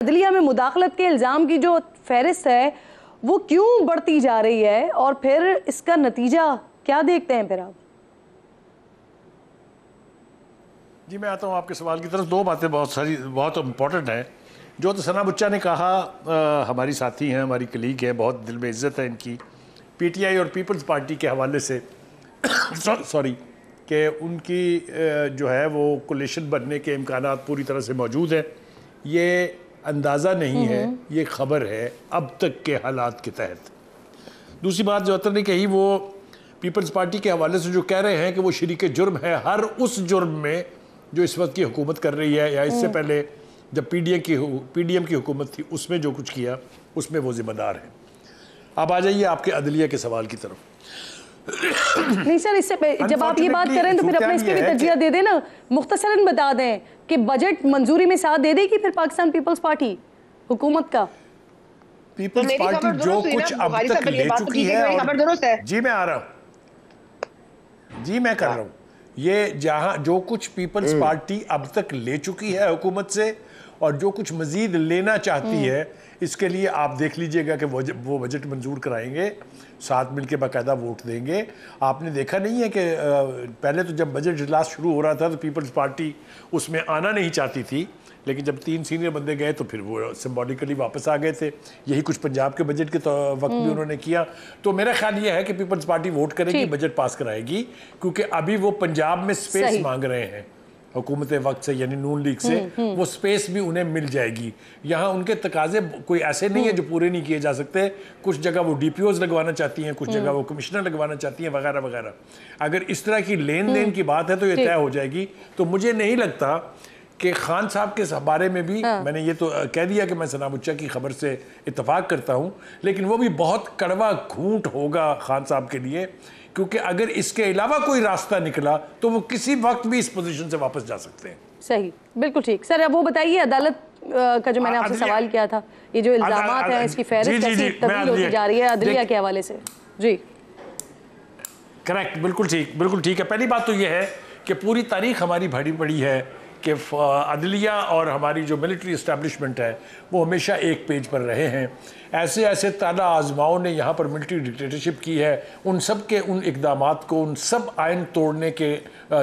अदलिया में मुदाखलत के इल्ज़ाम की जो फहरिस्त है वो क्यों बढ़ती जा रही है और फिर इसका नतीजा क्या देखते हैं फिर आप? जी मैं आता हूँ आपके सवाल की तरफ। दो बातें बहुत इम्पोर्टेंट हैं। जो तो सना बुच्चा ने कहा, हमारी साथी हैं, हमारी कलीग हैं, बहुत दिल में इज़्ज़त है इनकी, पीटीआई और पीपल्स पार्टी के हवाले से सॉरी कि उनकी जो है वो कोलिशन बनने के इम्कानात पूरी तरह से मौजूद हैं। ये अंदाज़ा नहीं है, ये ख़बर है अब तक के हालात के तहत। दूसरी बात जो अतर ने कही वो पीपल्स पार्टी के हवाले से जो कह रहे हैं कि वो शरीक जुर्म है हर उस जुर्म में जो इस वक्त की हुकूमत कर रही है या इससे पहले जब पीडीएम की हुकूमत थी उसमें जो कुछ किया उसमें वो जिम्मेदार है। अब आ जाइए आपके अदलिया के सवाल की तरफ। नहीं सर, इससे जब आप ये बात करें तो फिर अपने इस पे भी तर्जिया दे दें ना, मुख्तसरन बता दें कि बजट मंजूरी में साथ दे देगी फिर पाकिस्तान पीपल्स पार्टी हुकूमत का। पीपल्स पार्टी जो कुछ अब तक ले चुकी है, जी मैं आ रहा हूँ, जी मैं कर रहा हूँ, ये जहां जो कुछ पीपल्स पार्टी अब तक ले चुकी है हुकूमत से और जो कुछ मजीद लेना चाहती है, इसके लिए आप देख लीजिएगा कि वो बजट मंजूर कराएंगे, साथ मिलकर बाकायदा वोट देंगे। आपने देखा नहीं है कि पहले तो जब बजट इजलास शुरू हो रहा था तो पीपल्स पार्टी उसमें आना नहीं चाहती थी, लेकिन जब 3 सीनियर बंदे गए तो फिर वो सिम्बॉलिकली वापस आ गए थे। यही कुछ पंजाब के बजट के वक्त भी उन्होंने किया। तो मेरा ख्याल ये है कि पीपल्स पार्टी वोट करेगी, बजट पास कराएगी, क्योंकि अभी वो पंजाब में स्पेस मांग रहे हैं हुकूमत वक्त से, यानी नून लीग से, वो स्पेस भी उन्हें मिल जाएगी। यहाँ उनके तकाजे कोई ऐसे नहीं है जो पूरे नहीं किए जा सकते। कुछ जगह वो डीपीओज लगवाना चाहती हैं, कुछ जगह वो कमिश्नर लगवाना चाहती हैं, वगैरह वगैरह। अगर इस तरह की लेन देन की बात है तो ये तय हो जाएगी। तो मुझे नहीं लगता कि खान साहब के बारे में भी मैंने ये तो कह दिया कि मैं सना बुच्चा की खबर से इत्तफाक करता हूँ, लेकिन वो भी बहुत कड़वा घूंट होगा खान साहब के लिए, क्योंकि अगर इसके अलावा कोई रास्ता निकला तो वो किसी वक्त भी इस पोजीशन से वापस जा सकते हैं। सही, बिल्कुल ठीक। सर अब वो बताइए अदालत का जो मैंने आपसे सवाल किया था, ये जो इल्जामात हैं इसकी फहरिस्त कैसी तब्दील होती जा रही है अदलिया के हवाले से? जी करेक्ट, बिल्कुल ठीक है। पहली बात तो ये है कि पूरी तारीख हमारी भरी पड़ी है कि अदलिया और हमारी जो मिलिट्री इस्टेब्लिशमेंट है वो हमेशा एक पेज पर रहे हैं। ऐसे ऐसे ताला आजमाओं ने यहाँ पर मिलिट्री डिक्टेटरशिप की है, उन सब के उन इक़दामात को, उन सब आयन तोड़ने के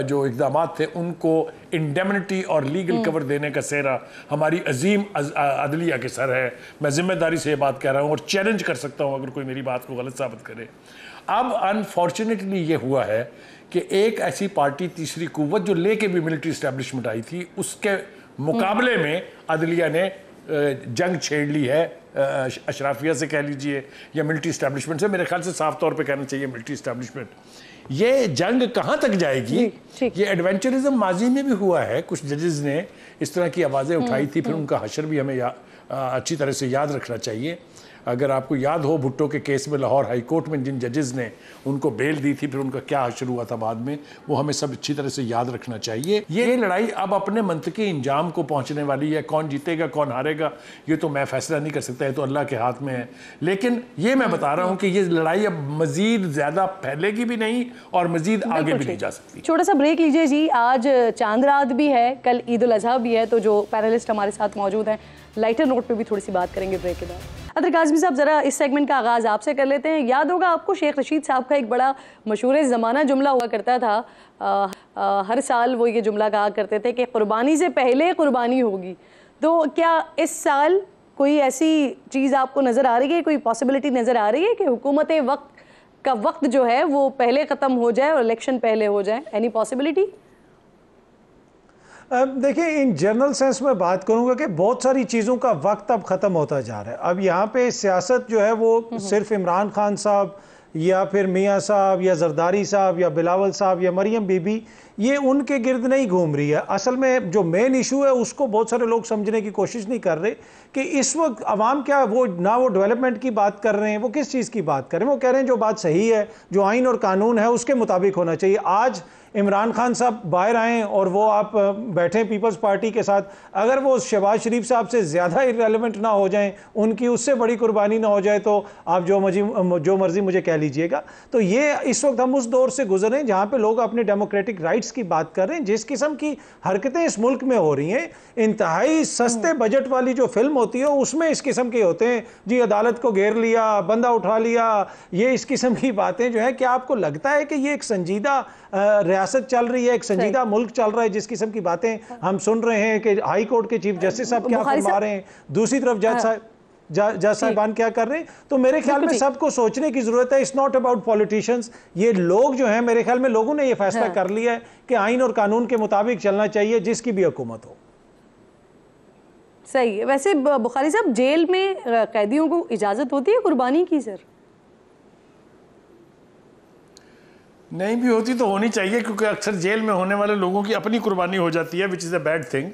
जो इक़दामात थे उनको इंडेमनिटी और लीगल कवर देने का सेहरा हमारी अजीम अदलिया के सर है। मैं ज़िम्मेदारी से ये बात कह रहा हूँ और चैलेंज कर सकता हूँ अगर कोई मेरी बात को गलत साबित करे। अब अनफॉर्चुनेटली ये हुआ है कि एक ऐसी पार्टी तीसरी कुव्वत जो लेके भी मिलिट्री इस्टेब्लिशमेंट आई थी, उसके मुकाबले में अदलिया ने जंग छेड़ ली है अशराफिया से कह लीजिए या मिलिट्री इस्टेब्लिशमेंट से। मेरे ख्याल से साफ तौर पे कहना चाहिए मिलिट्री इस्टेब्लिशमेंट। ये जंग कहाँ तक जाएगी? ये एडवेंचरिज्म माजी में भी हुआ है, कुछ जजेस ने इस तरह की आवाज़ें उठाई थी, फिर उनका हशर भी हमें अच्छी तरह से याद रखना चाहिए। अगर आपको याद हो भुट्टो के केस में लाहौर हाई कोर्ट में जिन जजेस ने उनको बेल दी थी, फिर उनका क्या हशर हुआ था बाद में, वो हमें सब अच्छी तरह से याद रखना चाहिए। ये लड़ाई अब अपने मंतकी इंजाम को पहुंचने वाली है। कौन जीतेगा कौन हारेगा ये तो मैं फैसला नहीं कर सकता, है तो अल्लाह के हाथ में है। लेकिन ये मैं बता रहा हूँ कि ये लड़ाई अब मजीद ज़्यादा फैलेगी भी नहीं और मजीद आगे भी नहीं जा सकती। छोटा सा ब्रेक लीजिए जी। आज चांद रात भी है, कल ईद उल अजहा भी है, तो जो पैनलिस्ट हमारे साथ मौजूद हैं लाइटर नोट पे भी थोड़ी सी बात करेंगे ब्रेक के बाद। अदर काज़मी साहब, ज़रा इस सेगमेंट का आगाज़ आपसे कर लेते हैं। याद होगा आपको शेख रशीद साहब का एक बड़ा मशहूर ज़माना जुमला हुआ करता था। हर साल वो ये जुमला कहा करते थे कि कुर्बानी से पहले कुर्बानी होगी। तो क्या इस साल कोई ऐसी चीज़ आपको नज़र आ रही है, कोई पॉसिबिलिटी नज़र आ रही है कि हुकूमत वक्त जो है वो पहले ख़त्म हो जाए और इलेक्शन पहले हो जाए? Any possibility? देखिए, इन जनरल सेंस में बात करूंगा कि बहुत सारी चीज़ों का वक्त अब ख़त्म होता जा रहा है। अब यहाँ पे सियासत जो है वो सिर्फ इमरान खान साहब या फिर मियाँ साहब या जरदारी साहब या बिलावल साहब या मरियम बीबी, ये उनके गिर्द नहीं घूम रही है। असल में जो मेन इशू है उसको बहुत सारे लोग समझने की कोशिश नहीं कर रहे कि इस वक्त अवाम क्या वो डेवलपमेंट की बात कर रहे हैं, वो किस चीज़ की बात कर रहे हैं। वो कह रहे हैं जो बात सही है, जो आइन और कानून है उसके मुताबिक होना चाहिए। आज इमरान खान साहब बाहर आएँ और वो आप बैठें पीपल्स पार्टी के साथ, अगर वो शहबाज शरीफ साहब से ज़्यादा इररेलेवेंट ना हो जाएं, उनकी उससे बड़ी कुर्बानी ना हो जाए, तो आप जो मर्जी मुझे कह लीजिएगा। तो ये इस वक्त हम उस दौर से गुजर रहे हैं जहाँ पे लोग अपने डेमोक्रेटिक राइट्स की बात कर रहे हैं। जिस किस्म की हरकतें इस मुल्क में हो रही हैं, इंतहाई सस्ते बजट वाली जो फिल्म होती है उसमें इस किस्म के होते हैं, जी अदालत को घेर लिया, बंदा उठा लिया, ये इस किस्म की बातें जो है, क्या आपको लगता है कि ये एक संजीदा रियासत चल रही है, एक संजीदा मुल्क चल रहा है? जिस किस्म की बातें हम सुन रहे हैं कि हाई कोर्ट के चीफ जस्टिस साहब क्या फरमा रहे हैं, दूसरी तरफ जज साहिबान क्या कर रहे हैं, तो मेरे ख्याल में सबको सोचने की जरूरत है। It's not about politicians. ये लोग जो हैं, मेरे ख्याल में लोगों ने ये फैसला कर लिया है कि आइन और कानून के मुताबिक चलना चाहिए, जिसकी भी हुकूमत हो। सही है। वैसे बुखारी साहब, जेल में कैदियों को इजाजत होती है कुर्बानी की? सर नहीं भी होती तो होनी चाहिए, क्योंकि अक्सर जेल में होने वाले लोगों की अपनी कुर्बानी हो जाती है, which is a bad thing.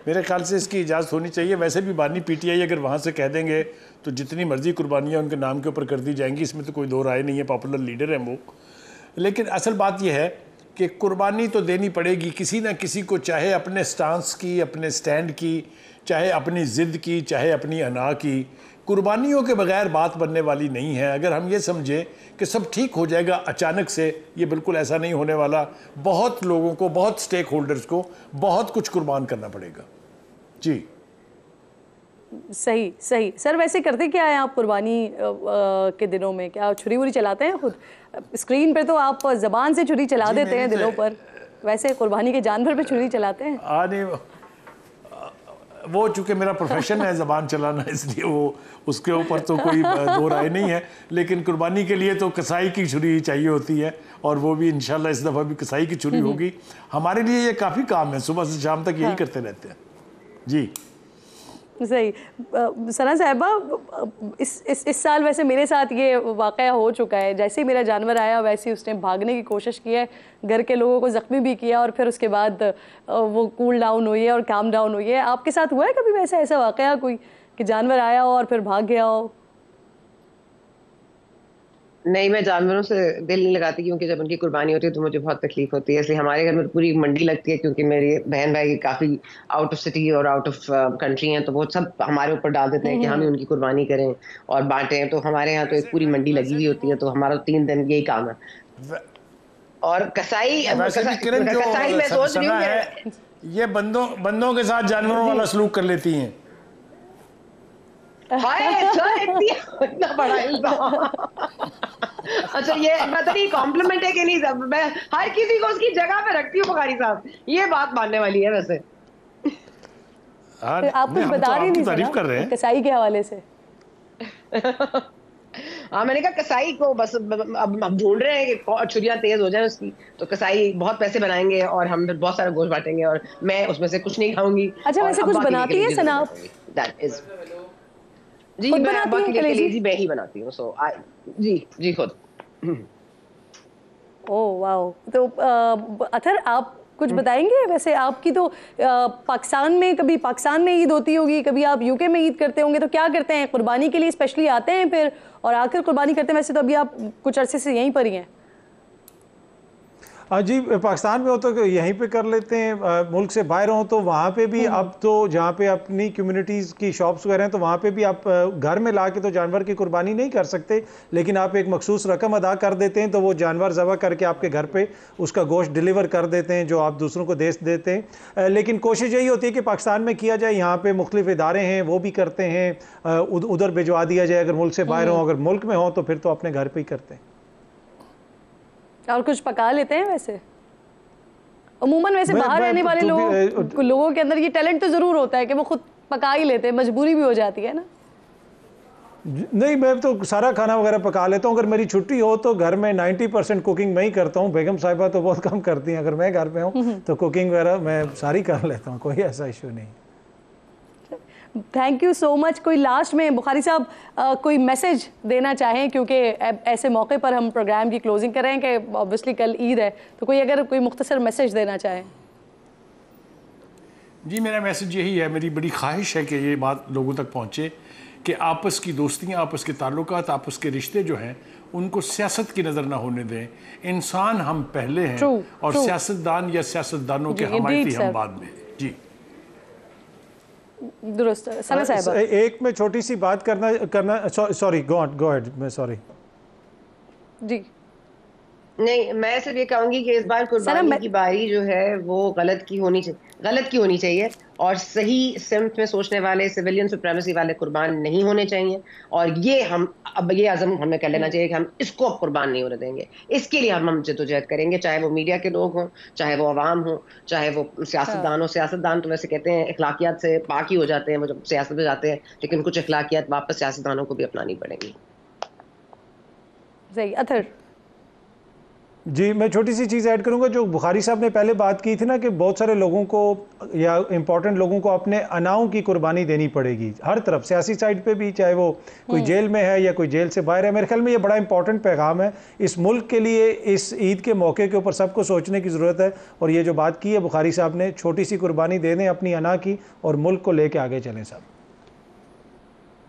मेरे ख्याल से इसकी इजाज़त होनी चाहिए। वैसे भी बानी पीटीआई अगर वहाँ से कह देंगे तो जितनी मर्जी कुर्बानियाँ उनके नाम के ऊपर कर दी जाएंगी, इसमें तो कोई दो राय नहीं है, पॉपुलर लीडर हैं वो। लेकिन असल बात यह है कि कुर्बानी तो देनी पड़ेगी किसी न किसी को, चाहे अपने स्टांस की, अपने स्टैंड की, चाहे अपनी ज़िद की, चाहे अपनी अना की। कुर्बानियों के बगैर बात बनने वाली नहीं है। अगर हम ये समझें कि सब ठीक हो जाएगा अचानक से, ये बिल्कुल ऐसा नहीं होने वाला। बहुत लोगों को, बहुत स्टेक होल्डर्स को बहुत कुछ कुर्बान करना पड़ेगा। जी सही सही। सर वैसे करते क्या है आप कुर्बानी के दिनों में? क्या छुरी वुरी चलाते हैं खुद? स्क्रीन पे तो आप जबान से छुरी चला देते हैं दिलों पर, वैसे कुर्बानी के जानवर पे छुरी चलाते हैं? वो चूँकि मेरा प्रोफेशन है ज़बान चलाना, इसलिए वो उसके ऊपर तो कोई दो राय नहीं है। लेकिन कुर्बानी के लिए तो कसाई की छुरी चाहिए होती है, और वो भी इंशाल्लाह इस दफ़ा भी कसाई की छुरी होगी। हमारे लिए ये काफ़ी काम है, सुबह से शाम तक यही करते रहते हैं। जी सही। सना साहिबा, इस साल वैसे मेरे साथ ये वाक़या हो चुका है। जैसे ही मेरा जानवर आया वैसे ही उसने भागने की कोशिश की है, घर के लोगों को ज़ख्मी भी किया, और फिर उसके बाद वो कूल डाउन हुई है और काम डाउन हुई है। आपके साथ हुआ है कभी वैसा ऐसा वाक़या कोई कि जानवर आया हो और फिर भाग गया हो? नहीं, मैं जानवरों से दिल नहीं लगाती, क्योंकि जब उनकी कुर्बानी होती है तो मुझे बहुत तकलीफ होती है। इसलिए हमारे घर में पूरी मंडी लगती है, क्योंकि मेरी बहन भाई काफ़ी आउट ऑफ सिटी और आउट ऑफ कंट्री हैं, तो वो सब हमारे ऊपर डाल देते हैं कि हम ही उनकी कुर्बानी करें और बांटें। तो हमारे यहाँ तो एक पूरी मंडी लगी हुई होती है, तो हमारा 3 दिन यही काम है। और कसाई मैं सोच रही हूँ ये बंदों के साथ जानवरों वाला सलूक कर लेती हैं। इतना बड़ा इल्जाम। अच्छा, ये पता नहीं कॉम्प्लीमेंट है कि नहीं? मैं हर किसी को उसकी जगह पे रखती हूँ बुखारी साहब, ये बात मानने वाली है वैसे। आप कुछ बता रही नहीं, तारीफ कर रहे हैं कसाई के हवाले से। हाँ, मैंने कहा कसाई को बस अब हम ढूंढ रहे हैं कि छुरियां तेज हो जाए उसकी, तो कसाई बहुत पैसे बनाएंगे और हम फिर बहुत सारा गोश्त बांटेंगे, और मैं उसमें से कुछ नहीं खाऊंगी। अच्छा, वैसे कुछ बनाती है सना आप? जी, मैं कलेजी मैं ही बनाती हूँ। सो जी खुद। Oh wow. तो अथर आप कुछ बताएंगे? वैसे आपकी तो पाकिस्तान में ईद होती होगी, कभी आप यूके में ईद करते होंगे, तो क्या करते हैं कुर्बानी के लिए? स्पेशली आते हैं फिर और आकर कुर्बानी करते हैं? वैसे तो अभी आप कुछ अरसे से यहीं पर ही हैं। जी, पाकिस्तान में हो तो यहीं पे कर लेते हैं, मुल्क से बाहर हो तो वहाँ पे भी। अब तो जहाँ पे अपनी कम्युनिटीज़ की शॉप्स वगैरह हैं तो वहाँ पे भी आप घर में ला के तो जानवर की कुर्बानी नहीं कर सकते, लेकिन आप एक मखसूस रकम अदा कर देते हैं तो वो जानवर ज़बह करके आपके घर पे उसका गोश्त डिलीवर कर देते हैं, जो आप दूसरों को दे देते हैं। लेकिन कोशिश यही होती है कि पाकिस्तान में किया जाए। यहाँ पर मुख्तलिफ इदारे हैं, वो भी करते हैं, उधर भिजवा दिया जाए अगर मुल्क से बाहर हो। अगर मुल्क में हो तो फिर तो अपने घर पर ही करते हैं। और कुछ पका लेते हैं वैसे अमूमन? वैसे बाहर रहने वाले लोगों के अंदर ये टैलेंट तो जरूर होता है कि वो खुद पका ही लेते हैं, मजबूरी भी हो जाती है ना? नहीं, मैं तो सारा खाना वगैरह पका लेता हूँ। अगर मेरी छुट्टी हो तो घर में 90% कुकिंग मैं ही करता हूँ। बेगम साहिबा तो बहुत कम करती हैं। अगर मैं घर पे हूँ तो कुकिंग वगैरह मैं सारी कर लेता हूँ, कोई ऐसा इशू नहीं। Thank you so much. कोई लास्ट में बुखारी साहब कोई मैसेज देना चाहें, क्योंकि ऐसे मौके पर हम प्रोग्राम की क्लोजिंग कर रहे हैं कि ऑब्वियसली कल ईद है, तो कोई अगर कोई मुख्तसर मैसेज देना चाहें? जी, मेरा मैसेज यही है, मेरी बड़ी ख्वाहिश है कि ये बात लोगों तक पहुँचे कि आपस की दोस्तियाँ, आपस के ताल्लुकात, आपस के रिश्ते जो हैं उनको सियासत की नज़र ना होने दें। इंसान हम पहले हैं और सियासतदान या सियासतदानों के हमायती हम बाद में। जी दुरुस्त। सना साहिबा, एक में छोटी सी बात करना सॉरी गो अहेड, मैं सॉरी। जी नहीं, मैं सिर्फ ये कहूंगी कि इस बार कुर्बानी की बारी जो है वो गलत की होनी चाहिए और सही सिमत में सोचने वाले, सिविलियन सुप्रीमेसी वाले कुर्बान नहीं होने चाहिए। और ये अब ये अज़म हमें कर लेना चाहिए कि हम इसको अब कुर्बान नहीं होने देंगे। इसके लिए हम जद्दोजहद करेंगे, चाहे वो मीडिया के लोग हों, चाहे वो अवाम हो, चाहे वो सियासतदान हो। सियासतदान तो वैसे कहते हैं अखलाकियात से पाक ही हो जाते हैं वो जब सियासत में जाते हैं, लेकिन कुछ अखलाकियात वापस सियासतदानों को भी अपनानी पड़ेंगी। सही। अथर जी, मैं छोटी सी चीज़ ऐड करूंगा। जो बुखारी साहब ने पहले बात की थी ना कि बहुत सारे लोगों को या इम्पोर्टेंट लोगों को अपने अनाओं की कुर्बानी देनी पड़ेगी हर तरफ, सियासी साइड पे भी, चाहे वो कोई जेल में है या कोई जेल से बाहर है। मेरे ख्याल में ये बड़ा इंपॉर्टेंट पैगाम है इस मुल्क के लिए। इस ईद के मौके के ऊपर सबको सोचने की ज़रूरत है। और ये जो बात की है बुखारी साहब ने, छोटी सी कुर्बानी दे दें अपनी अना की और मुल्क को लेके आगे चलें साहब।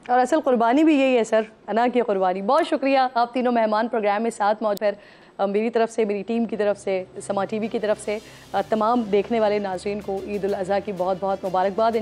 और असल कुर्बानी भी यही है सर, अना की कुर्बानी। बहुत शुक्रिया आप तीनों मेहमान प्रोग्राम में साथ मौजूद हैं। मेरी तरफ से, मेरी टीम की तरफ से, समा टीवी की तरफ से तमाम देखने वाले नाज़रीन को ईद उल अज़हा की बहुत बहुत मुबारकबाद।